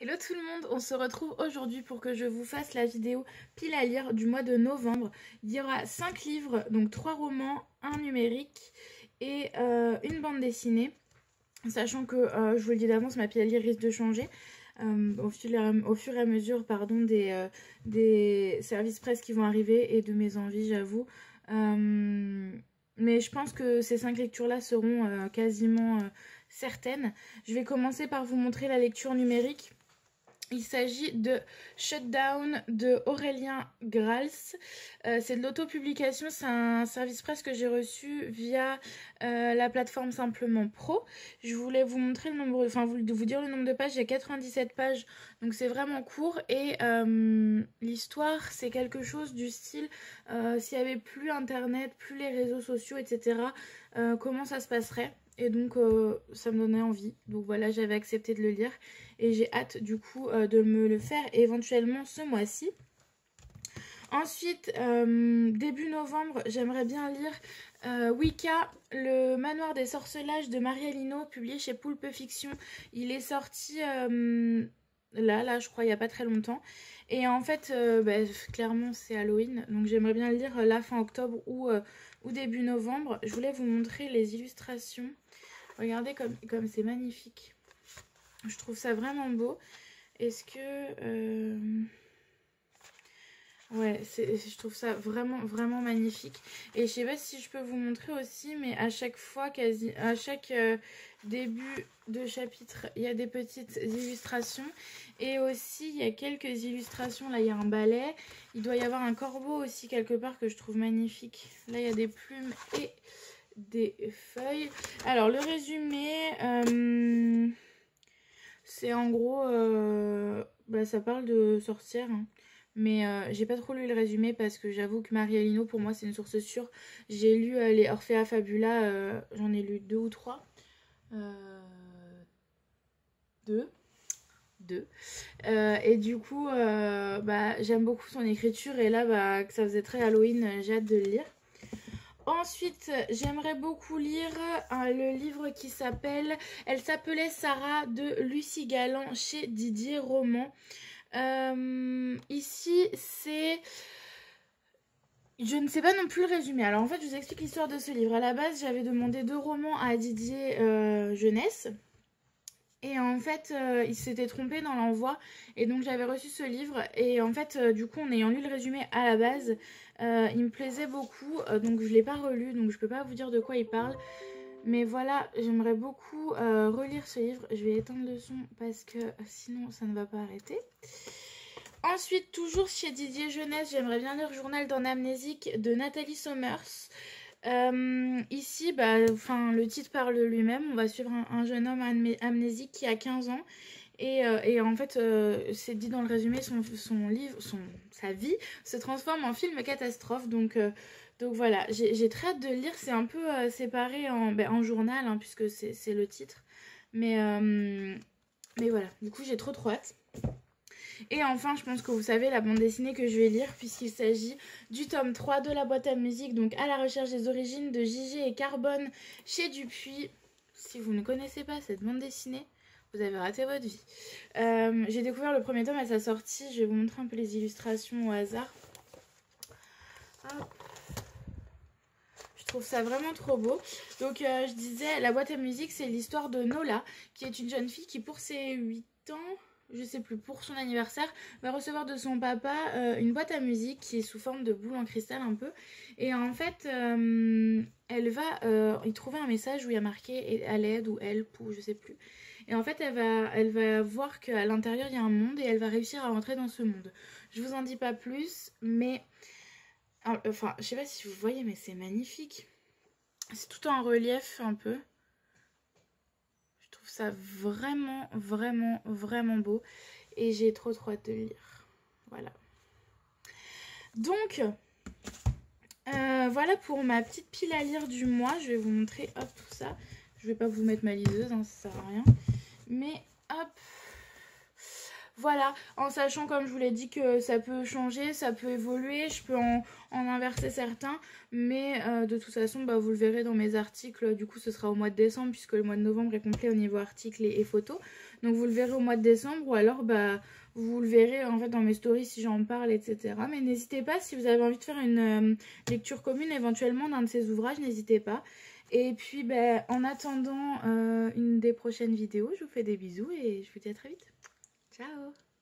Hello tout le monde, on se retrouve aujourd'hui pour que je vous fasse la vidéo pile à lire du mois de novembre. Il y aura 5 livres, donc 3 romans, un numérique et une bande dessinée. Sachant que, je vous le dis d'avance, ma pile à lire risque de changer au fur et à mesure des services presse qui vont arriver et de mes envies, j'avoue. Mais je pense que ces 5 lectures-là seront quasiment certaines. Je vais commencer par vous montrer la lecture numérique. Il s'agit de Shutdown de Aurélien Grals. C'est de l'autopublication, c'est un service presse que j'ai reçu via la plateforme Simplement Pro. Je voulais vous montrer le nombre, vous dire le nombre de pages. Il y a 97 pages, donc c'est vraiment court. Et l'histoire, c'est quelque chose du style s'il n'y avait plus Internet, plus les réseaux sociaux, etc., comment ça se passerait. Et donc ça me donnait envie, donc voilà, j'avais accepté de le lire et j'ai hâte du coup de me le faire éventuellement ce mois-ci. Ensuite, début novembre, j'aimerais bien lire Wicca, le manoir des sorcelages de Maria Lino, publié chez Poulpe Fiction. Il est sorti là je crois il n'y a pas très longtemps. Et en fait, clairement c'est Halloween, donc j'aimerais bien le lire là fin octobre ou début novembre. Je voulais vous montrer les illustrations. Regardez comme c'est magnifique. Je trouve ça vraiment beau. Est-ce que... Ouais, je trouve ça vraiment magnifique. Et je sais pas si je peux vous montrer aussi, mais à chaque fois, à chaque début de chapitre, il y a des petites illustrations. Et aussi, il y a quelques illustrations. Là, il y a un balai. Il doit y avoir un corbeau aussi quelque part que je trouve magnifique. Là, il y a des plumes et des feuilles. Alors, le résumé, c'est en gros... ça parle de sorcières, hein. Mais j'ai pas trop lu le résumé parce que j'avoue que Maria Lino pour moi c'est une source sûre. J'ai lu les Orphea Fabula, j'en ai lu 2 ou 3. 2. Et du coup j'aime beaucoup son écriture et là que ça faisait très Halloween, j'ai hâte de le lire. Ensuite, j'aimerais beaucoup lire le livre qui s'appelle « Elle s'appelait Sarah » de Lucie Galland chez Didier Roman. Ici, c'est... Je ne sais pas non plus le résumé. Alors en fait, je vous explique l'histoire de ce livre. À la base, j'avais demandé 2 romans à Didier Jeunesse. Et en fait, il s'était trompé dans l'envoi. Et donc, j'avais reçu ce livre. Et en fait, du coup, en ayant lu le résumé à la base, il me plaisait beaucoup. Donc, je ne l'ai pas relu. Donc, je ne peux pas vous dire de quoi il parle. Mais voilà, j'aimerais beaucoup relire ce livre. Je vais éteindre le son parce que sinon, ça ne va pas arrêter. Ensuite, toujours chez Didier Jeunesse, j'aimerais bien lire Journal d'un amnésique de Nathalie Sommers. Ici, le titre parle lui-même. On va suivre un jeune homme amnésique qui a 15 ans. Et en fait, c'est dit dans le résumé, sa vie se transforme en film catastrophe. Donc voilà, j'ai très hâte de le lire. C'est un peu séparé en journal, hein, puisque c'est le titre. Mais voilà, du coup, j'ai trop hâte. Et enfin, je pense que vous savez la bande dessinée que je vais lire puisqu'il s'agit du tome 3 de la boîte à musique, donc à la recherche des origines de Gigi et Carbone chez Dupuis. Si vous ne connaissez pas cette bande dessinée, vous avez raté votre vie. J'ai découvert le premier tome à sa sortie, je vais vous montrer un peu les illustrations au hasard. Hop. Je trouve ça vraiment trop beau. Donc je disais, la boîte à musique, c'est l'histoire de Nola, qui est une jeune fille qui pour ses 8 ans... je sais plus, pour son anniversaire, va recevoir de son papa une boîte à musique qui est sous forme de boule en cristal un peu. Et en fait, elle va y trouver un message où il y a marqué à l'aide ou help ou je sais plus. Et en fait, elle va voir qu'à l'intérieur, il y a un monde et elle va réussir à rentrer dans ce monde. Je vous en dis pas plus, mais... Enfin, je sais pas si vous voyez, mais c'est magnifique. C'est tout en relief un peu. Je trouve ça vraiment beau et j'ai trop hâte de le lire. Voilà. Donc voilà pour ma petite pile à lire du mois. Je vais vous montrer tout ça. Je vais pas vous mettre ma liseuse, hein, ça sert à rien. Mais hop, voilà, en sachant comme je vous l'ai dit que ça peut changer, ça peut évoluer, je peux en inverser certains, mais de toute façon vous le verrez dans mes articles, du coup ce sera au mois de décembre puisque le mois de novembre est complet au niveau articles et photos. Donc vous le verrez au mois de décembre ou alors bah, vous le verrez en fait dans mes stories si j'en parle, etc. Mais n'hésitez pas, si vous avez envie de faire une lecture commune éventuellement d'un de ces ouvrages, n'hésitez pas. Et puis bah, en attendant une des prochaines vidéos, je vous fais des bisous et je vous dis à très vite. Ciao!